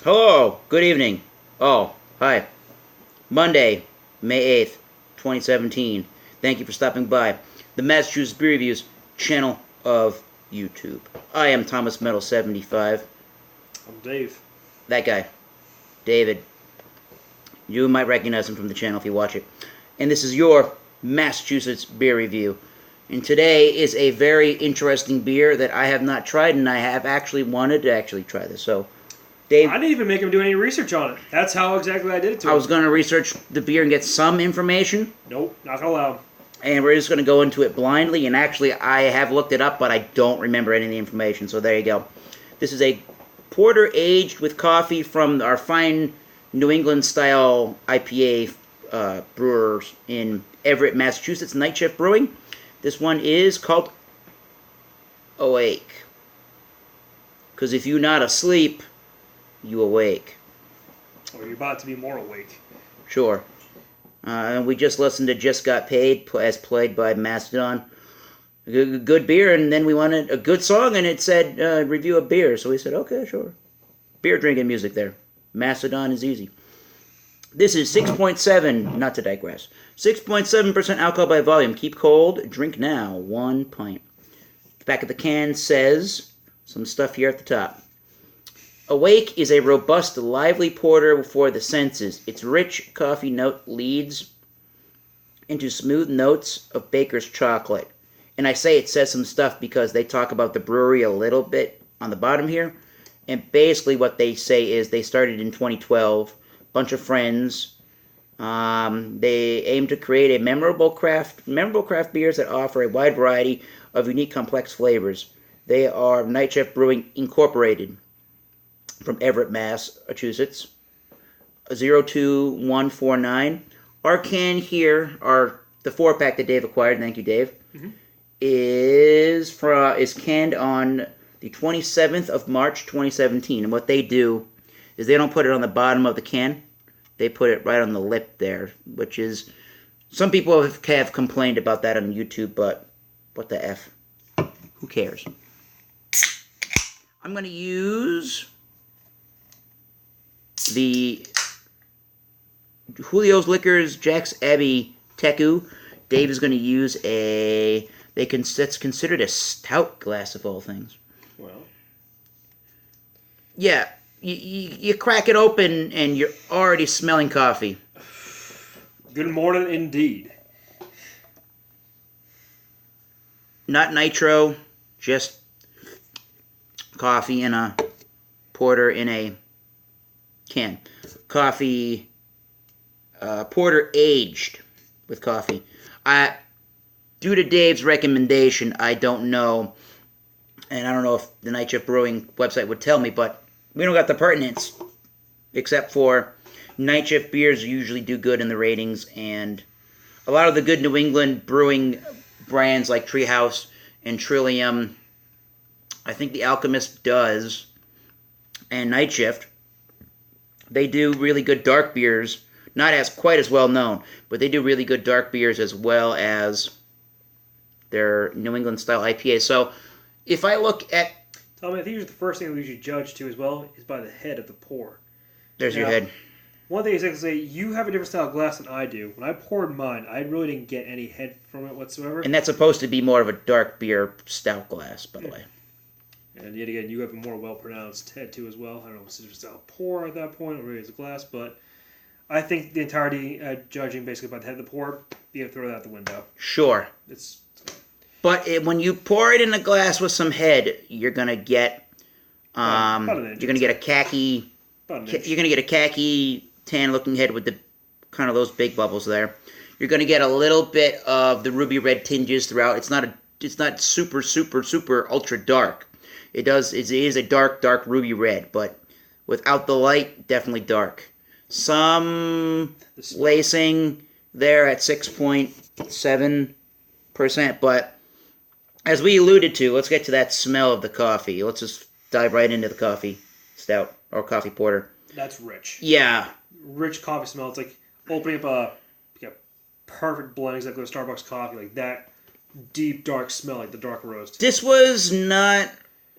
Hello, good evening. Oh, hi. Monday, May 8th, 2017. Thank you for stopping by the Massachusetts Beer Reviews channel of YouTube. I am Thomas Metal 75. I'm Dave. That guy, David. You might recognize him from the channel if you watch it. And this is your Massachusetts Beer Review. And today is a very interesting beer that I have not tried, and I have actually wanted to try this. So, Dave, I didn't even make him do any research on it. That's how exactly I did it to him. I was going to research the beer and get some information. Nope, not gonna allow him. And we're just going to go into it blindly. And actually, I have looked it up, but I don't remember any of the information. So there you go. This is a porter aged with coffee from our fine New England style IPA brewers in Everett, Massachusetts, Night Shift Brewing. This one is called Awake. Because if you're not asleep, you awake. Or you're about to be more awake. Sure. And we just listened to Just Got Paid, as played by Mastodon. Good beer, and then we wanted a good song, and it said review a beer. So we said, okay, sure. Beer drinking music there. Mastodon is easy. This is 6.7, not to digress, 6.7% alcohol by volume. Keep cold, drink now, 1 pint. The back of the can says some stuff here at the top. Awake is a robust, lively porter for the senses. Its rich coffee note leads into smooth notes of baker's chocolate. And I say it says some stuff because they talk about the brewery a little bit on the bottom here. And basically what they say is they started in 2012, bunch of friends. They aim to create a memorable craft beers that offer a wide variety of unique, complex flavors. They are Night Shift Brewing Incorporated from Everett, Massachusetts, 02149. Our can here, the 4-pack that Dave acquired, thank you, Dave, is canned on the 27th of March, 2017. And what they do is they don't put it on the bottom of the can. They put it right on the lip there, which is, some people have complained about that on YouTube, but what the F? Who cares? I'm going to use the Julio's Liquors Jack's Abbey Teku. Dave is going to use that's considered a stout glass of all things. Well. Yeah, you crack it open and you're already smelling coffee. Good morning indeed. Not nitro, just coffee in a porter in a can. Coffee, porter aged with coffee. Due to Dave's recommendation, I don't know, and I don't know if the Night Shift Brewing website would tell me, but we don't got the pertinence, except for Night Shift beers usually do good in the ratings, and a lot of the good New England brewing brands like Treehouse and Trillium, I think the Alchemist does, and Night Shift, they do really good dark beers, not as quite as well known, but they do really good dark beers as well as their New England style IPA. So if I look at, Tommy, I think the first thing we should judge too as well is by the head of the pour. There's your head. One thing is I can say, you have a different style of glass than I do. When I poured mine, I really didn't get any head from it whatsoever. And that's supposed to be more of a dark beer stout glass, by the way. And yet again, you have a more well-pronounced head too as well. I don't know if it's just a style pour at that point or really it's a glass, but I think the entirety judging basically by the head of the pour, you have to throw that out the window. Sure. But when you pour it in a glass with some head, you're gonna get a khaki. You're gonna get a khaki tan-looking head with the kind of those big bubbles there. You're gonna get a little bit of the ruby red tinges throughout. It's not super ultra dark. It is a dark ruby red, but without the light, definitely dark. Some lacing there at 6.7%, but as we alluded to, let's get to that smell of the coffee. Let's just dive right into the coffee stout or coffee porter. That's rich. Yeah. Rich coffee smell. It's like opening up a perfect blend, exactly like Starbucks coffee, like that deep, dark smell, like the dark roast. This was not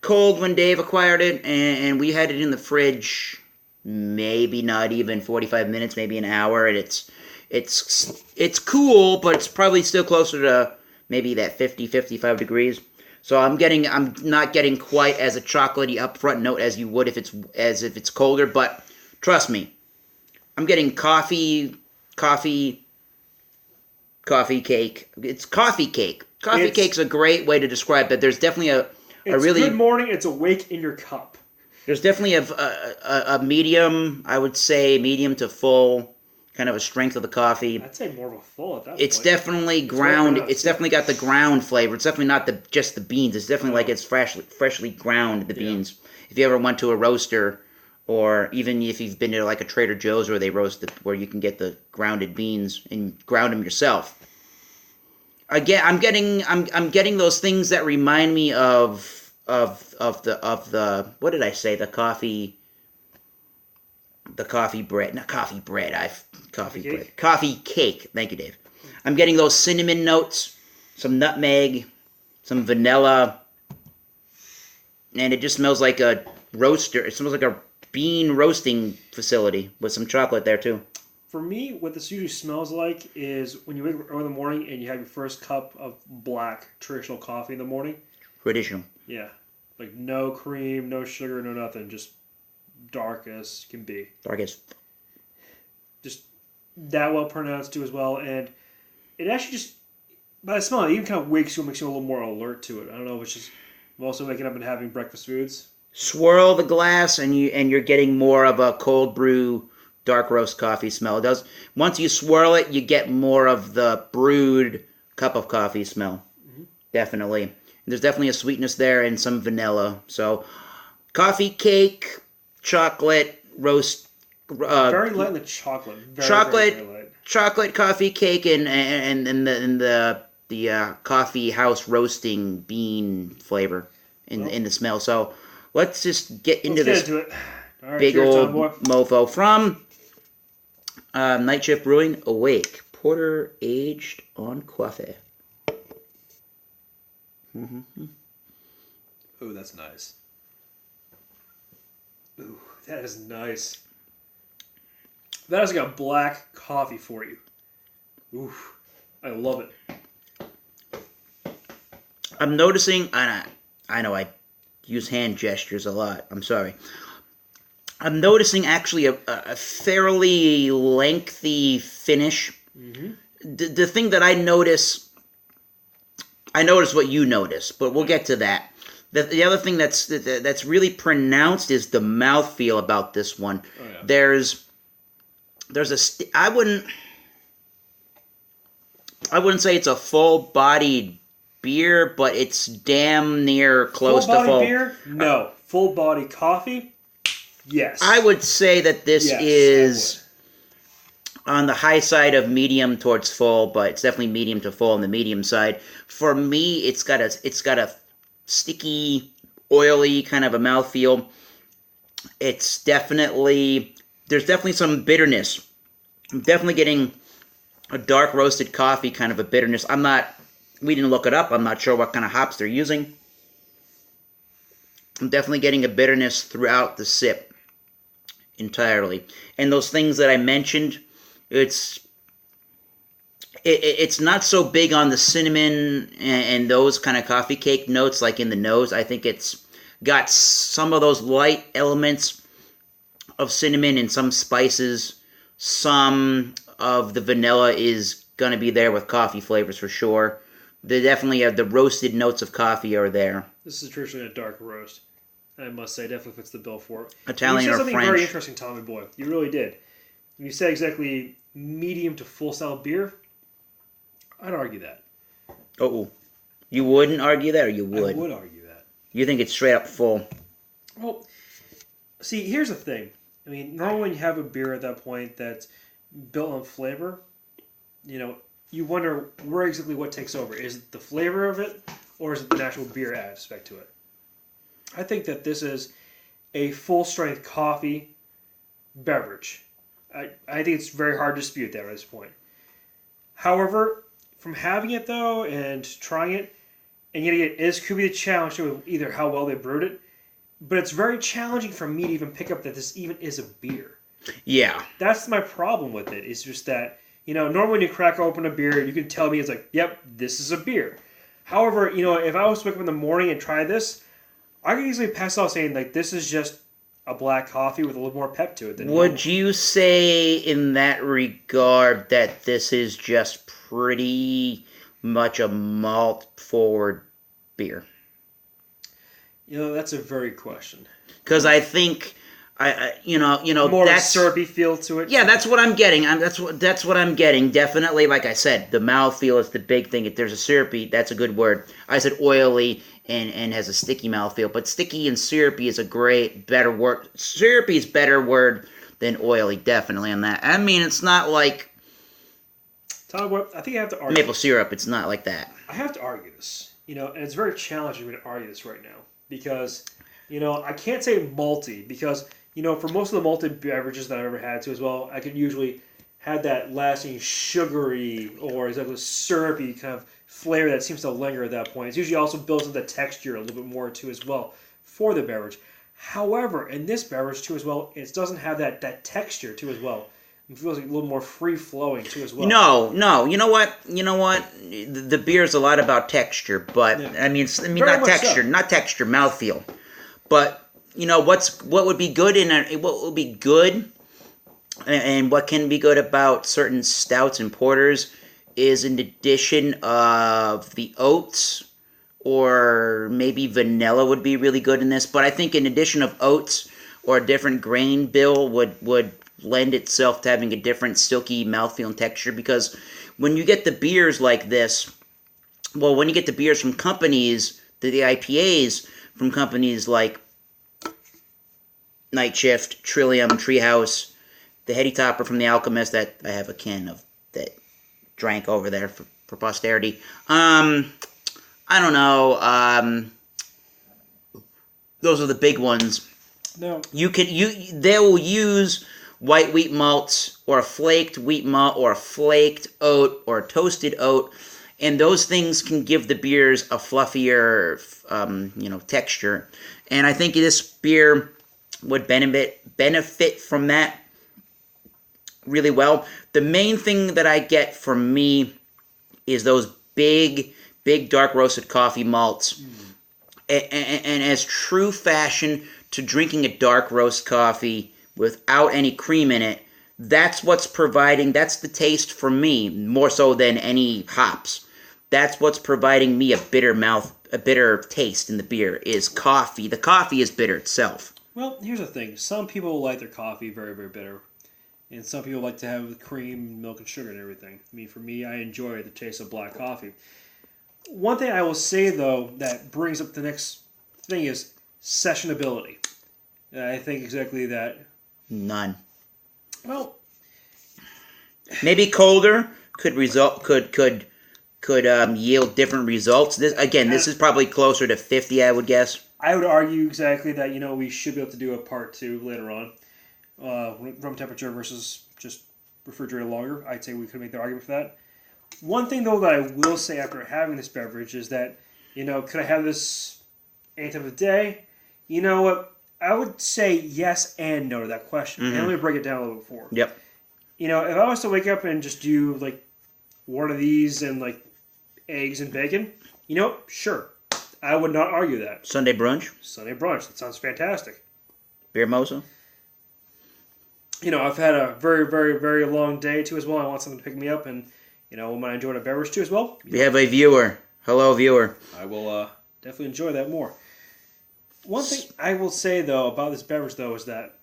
cold when Dave acquired it, and we had it in the fridge maybe not even 45 minutes, maybe an hour, and it's cool, but it's probably still closer to maybe that 50-55 degrees. So I'm not getting quite as a chocolatey upfront note as you would if it's colder, but trust me, I'm getting coffee cake. It's coffee cake. Coffee cake's a great way to describe that. There's definitely a really good morning. It's awake in your cup. There's definitely a medium, I would say medium to full, kind of a strength of the coffee. I'd say more of a full at that It's point. definitely ground. It's definitely got the ground flavor. It's definitely not just the beans. It's definitely like it's freshly ground the beans. If you ever went to a roaster, or even if you've been to like a Trader Joe's where they where you can get the grounded beans and ground them yourself. Again, I'm getting those things that remind me of the what did I say? The coffee bread. Not coffee bread. Coffee cake. Thank you, Dave. I'm getting those cinnamon notes, some nutmeg, some vanilla, and it just smells like a roaster. It smells like a bean roasting facility with some chocolate there too. For me, what this usually smells like is when you wake up early in the morning and you have your first cup of black traditional coffee in the morning. Traditional. Yeah. Like no cream, no sugar, no nothing. Just dark as can be. Dark as. Just that well pronounced too as well. And it actually just, by the smell, it even kind of makes you a little more alert to it. I don't know if it's just also waking up and having breakfast foods. Swirl the glass and you're getting more of a cold brew dark roast coffee smell. It does. Once you swirl it, you get more of the brewed cup of coffee smell. Mm-hmm. Definitely. And there's definitely a sweetness there and some vanilla. So, coffee cake, chocolate, roast. Very light in the chocolate. Very light. Chocolate coffee cake and the coffee house roasting bean flavor in the smell. So, let's just get into this it. All right, big old mofo from Night Shift Brewing, Awake, porter aged on coffee. Mm-hmm. Oh, that's nice. Ooh, that is nice. That is like a black coffee for you. Ooh, I love it. I'm noticing, I know I use hand gestures a lot. I'm sorry. I'm noticing actually a fairly lengthy finish. Mm-hmm. The thing that I notice what you notice, but we'll get to that. The other thing that's really pronounced is the mouthfeel about this one. Oh, yeah. I wouldn't say it's a full-bodied beer, but it's damn near close to full. Full-bodied beer? No. Full-body coffee? Yes. I would say that this is on the high side of medium towards full, but it's definitely medium to full on the medium side. For me, it's got a sticky, oily kind of a mouthfeel. There's definitely some bitterness. I'm definitely getting a dark roasted coffee kind of a bitterness. We didn't look it up. I'm not sure what kind of hops they're using. I'm definitely getting a bitterness throughout the sip entirely. And those things that I mentioned, it's not so big on the cinnamon and those kind of coffee cake notes like in the nose. I think it's got some of those light elements of cinnamon and some spices. Some of the vanilla is going to be there with coffee flavors for sure. They definitely have the roasted notes of coffee are there. This is traditionally a dark roast. I must say, definitely fits the bill for it. Italian or French. You said something very interesting, Tommy Boy. You really did. You said exactly medium to full style beer. I'd argue that. Oh, you wouldn't argue that, or you would? I would argue that. You think it's straight up full? Well, see, here's the thing. I mean, normally when you have a beer at that point that's built on flavor, you wonder where exactly what takes over. Is it the flavor of it, or is it the natural beer aspect to it? I think that this is a full-strength coffee beverage. I think it's very hard to dispute that at this point. However, from having it, though, and trying it, and yet it is could be a challenge with either how well they brewed it, but it's very challenging for me to even pick up that this even is a beer. Yeah. That's my problem with it. It's just that, normally when you crack open a beer, you can tell me it's like, yep, this is a beer. However, if I was to wake up in the morning and try this, I could easily pass out saying, like, this is just a black coffee with a little more pep to it. Would you say in that regard that this is just pretty much a malt-forward beer? That's a very good question. Because I think, more that's syrupy feel to it. Yeah, that's what I'm getting. That's what I'm getting. Definitely, like I said, the mouthfeel is the big thing. If there's a syrupy, that's a good word. I said oily and has a sticky mouthfeel, but sticky and syrupy is a better word. Syrupy is better word than oily, definitely on that. I mean, it's not like Tell me what, I think I have to argue. maple syrup. It's not like that. I have to argue this, and it's very challenging for me to argue this right now because, I can't say malty because, for most of the malted beverages that I've ever had too as well, I could usually have that lasting sugary or exactly syrupy kind of flavor that seems to linger at that point. It's usually also builds in the texture a little bit more too as well for the beverage. However, in this beverage too as well, it doesn't have that texture too as well. It feels like a little more free flowing too as well. No. You know what? The beer is a lot about texture, but Yeah. I mean, Very not much texture, so. not texture, mouthfeel. But what would be good what would be good, and what can be good about certain stouts and porters is an addition of the oats, or maybe vanilla would be really good in this. But I think an addition of oats or a different grain bill would lend itself to having a different silky mouthfeel and texture, because when you get the beers like this, well, when you get the beers from companies, the IPAs from companies like Night Shift, Trillium, Treehouse, the Heady Topper from the Alchemist that I have a can of that drank over there for posterity. I don't know. Those are the big ones. No. They will use white wheat malts or a flaked wheat malt or a flaked oat or a toasted oat, and those things can give the beers a fluffier texture. And I think this beer would benefit from that really well. The main thing that I get from me is those big dark roasted coffee malts. And as true fashion to drinking a dark roast coffee without any cream in it, that's the taste for me, more so than any hops. That's what's providing me a bitter taste in the beer is coffee. The coffee is bitter itself. Well, here's the thing. Some people like their coffee very, very bitter. And some people like to have cream, milk, and sugar and everything. I mean, for me, I enjoy the taste of black coffee. One thing I will say, though, that brings up the next thing is sessionability. I think exactly that. None. Well, maybe colder could yield different results. This is probably closer to 50, I would guess. I would argue exactly that, we should be able to do a part 2 later on. Room temperature versus just refrigerated longer. I'd say we could make the argument for that. One thing, though, that I will say after having this beverage is that, could I have this any time of the day? You know what? I would say yes and no to that question. Mm-hmm. And let me break it down a little bit more. Yep. If I was to wake up and just do, like, one of these and, like, eggs and bacon, sure. I would not argue that. Sunday brunch? Sunday brunch. That sounds fantastic. Beer mosa? I've had a very, very, very long day, too, as well. I want something to pick me up, and, when I enjoy a beverage, too, as well. We have a viewer. Hello, viewer. I will definitely enjoy that more. One thing I will say, though, about this beverage, though, is that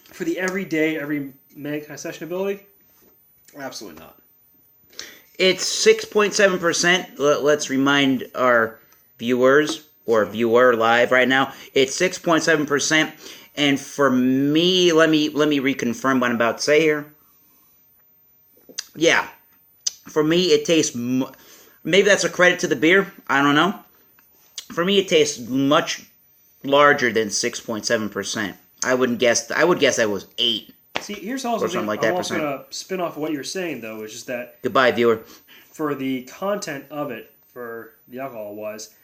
for the everyday, every minute kind of sessionability, absolutely not. It's 6.7%. Let's remind our viewers, or viewer live right now, it's 6.7%. And for me, let me reconfirm what I'm about to say here. Yeah. For me, it tastes... Maybe that's a credit to the beer. I don't know. For me, it tastes much larger than 6.7%. I would guess that was 8. See, here's also something like I'm that also percent. going to spin off of what you're saying, though, is just that Goodbye, viewer. for the content of it, for the alcohol-wise,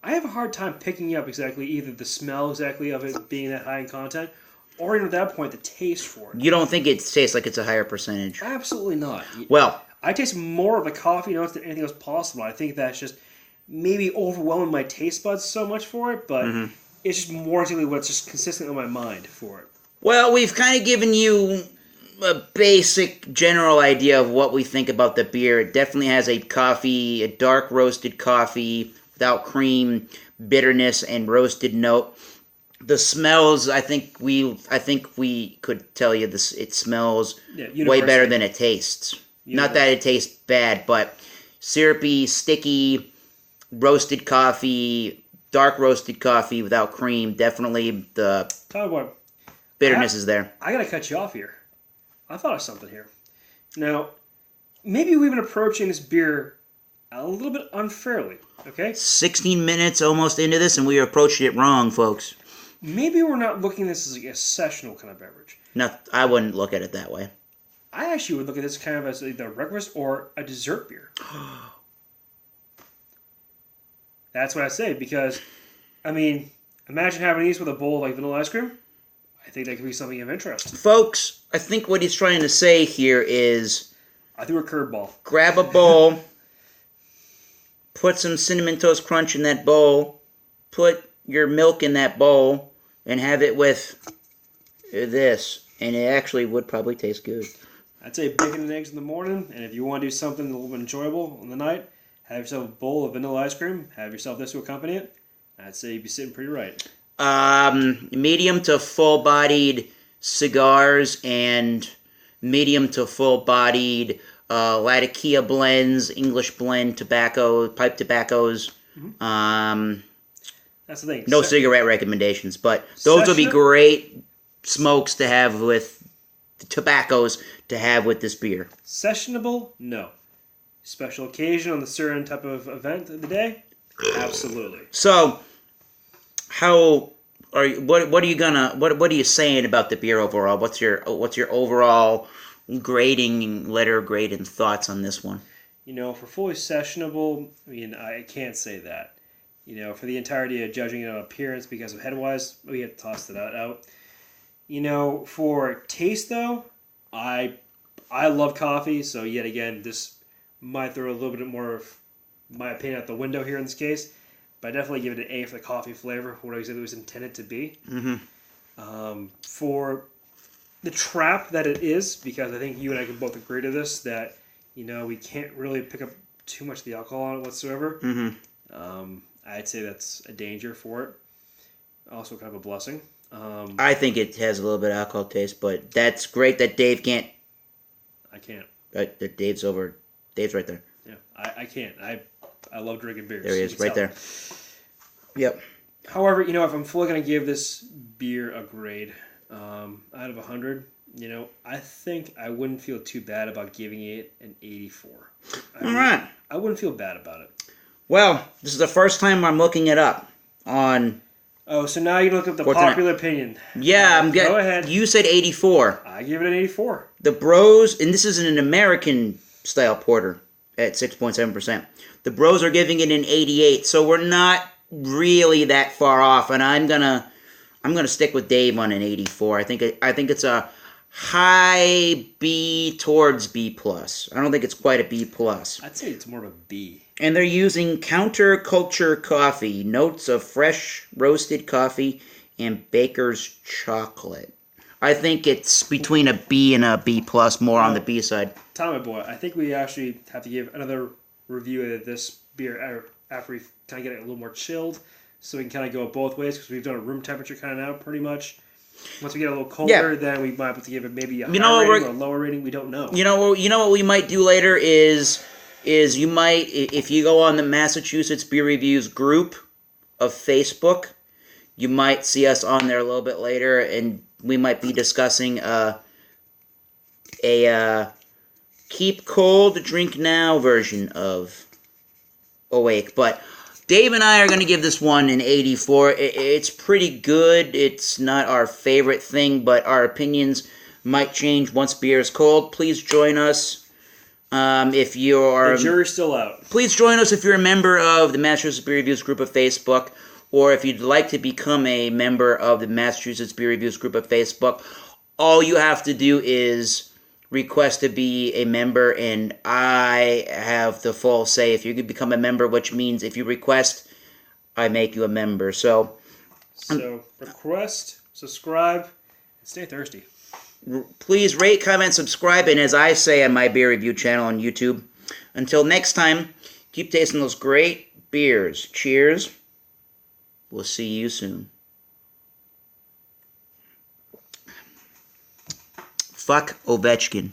I have a hard time picking up exactly either the smell exactly of it being that high in content, or even at that point the taste for it. You don't think it tastes like it's a higher percentage? Absolutely not. Well, I taste more of the coffee notes than anything else possible. I think that's just maybe overwhelming my taste buds so much for it, but it's just more exactly what's just consistent in my mind for it. well, we've kind of given you a basic general idea of what we think about the beer. It definitely has a dark roasted coffee without cream, bitterness, and roasted note. The smells, I think we could tell you this. It smells way better than it tastes. Not that it tastes bad, but syrupy, sticky, roasted coffee, dark roasted coffee without cream. Definitely the bitterness is there. I gotta cut you off here. I thought of something here. Now, maybe we've been approaching this beer a little bit unfairly. Okay. 16 minutes almost into this, and we approached it wrong, folks. Maybe we're not looking at this as like a sessional kind of beverage. No, I wouldn't look at it that way. I actually would look at this kind of as either a breakfast or a dessert beer. That's what I say because, I mean, imagine having these with a bowl of like vanilla ice cream. I think that could be something of interest. Folks, I think what he's trying to say here is... I threw a curveball. Grab a bowl, put some Cinnamon Toast Crunch in that bowl, put your milk in that bowl, and have it with this. And it actually would probably taste good. I'd say bacon and eggs in the morning, and if you want to do something a little bit enjoyable in the night, have yourself a bowl of vanilla ice cream, have yourself this to accompany it. I'd say you'd be sitting pretty right. Medium to full-bodied cigars and medium to full-bodied Latakia blends, English blend tobacco, pipe tobaccos. That's the thing. No cigarette recommendations, but those would be great smokes to have with tobaccos to have with this beer. Sessionable? No. Special occasion on the certain type of event of the day? Absolutely. So, how are you? What are you gonna? What are you saying about the beer overall? What's your overall letter grade and thoughts on this one? You know, for fully sessionable, I mean, I can't say that. You know, for the entirety of judging it on appearance because of head-wise, we had to toss that out. You know, for taste though, I love coffee, so yet again, this might throw a little bit more of my opinion out the window here in this case. But I definitely give it an A for the coffee flavor, what exactly it was intended to be. For the trap that it is, because I think you and I can both agree to this, that, you know, we can't really pick up too much of the alcohol on it whatsoever. I'd say that's a danger for it. Also kind of a blessing. I think it has a little bit of alcohol taste, but that's great that Dave can't. I can't. That Dave's over. Dave's right there. Yeah, I can't. I love drinking beers. There he is, right there. Yep. However, you know, if I'm fully going to give this beer a grade out of 100, you know, I think I wouldn't feel too bad about giving it an 84. All right. I wouldn't feel bad about it. Well, this is the first time I'm looking it up on... Oh, so now you look up the popular opinion. Yeah, I'm getting... Go ahead. You said 84. I give it an 84. The Bros, and this is an American-style porter at 6.7%. The Bros are giving it an 88, so we're not really that far off, and I'm gonna stick with Dave on an 84. I think it's a high B towards B plus. I don't think it's quite a B plus. I'd say it's more of a B. And they're using counterculture coffee, notes of fresh roasted coffee, and baker's chocolate. I think it's between a B and a B plus, more on the B side. Tommy boy, I think we actually have to give another review of this beer after we kind of get it a little more chilled, so we can kind of go both ways, because we've done a room temperature kind of now, pretty much. Once we get a little colder, then we might have to give it maybe a higher rating or a lower rating. We don't know. You know what we might do later is you might, if you go on the Massachusetts Beer Reviews group of Facebook, you might see us on there a little bit later, and we might be discussing a keep cold, drink now version of Awake. But Dave and I are going to give this one an 84. It's pretty good. It's not our favorite thing, but our opinions might change once beer is cold. Please join us If you're... The jury's still out. Please join us if you're a member of the Massachusetts Beer Reviews group of Facebook, or if you'd like to become a member of the Massachusetts Beer Reviews group of Facebook. All you have to do is request to be a member, and I have the full say if you could become a member, which means if you request, I make you a member. So request, subscribe, and stay thirsty. Please rate, comment, subscribe, and as I say on my beer review channel on YouTube, until next time, keep tasting those great beers. Cheers. We'll see you soon. Fuck Ovechkin.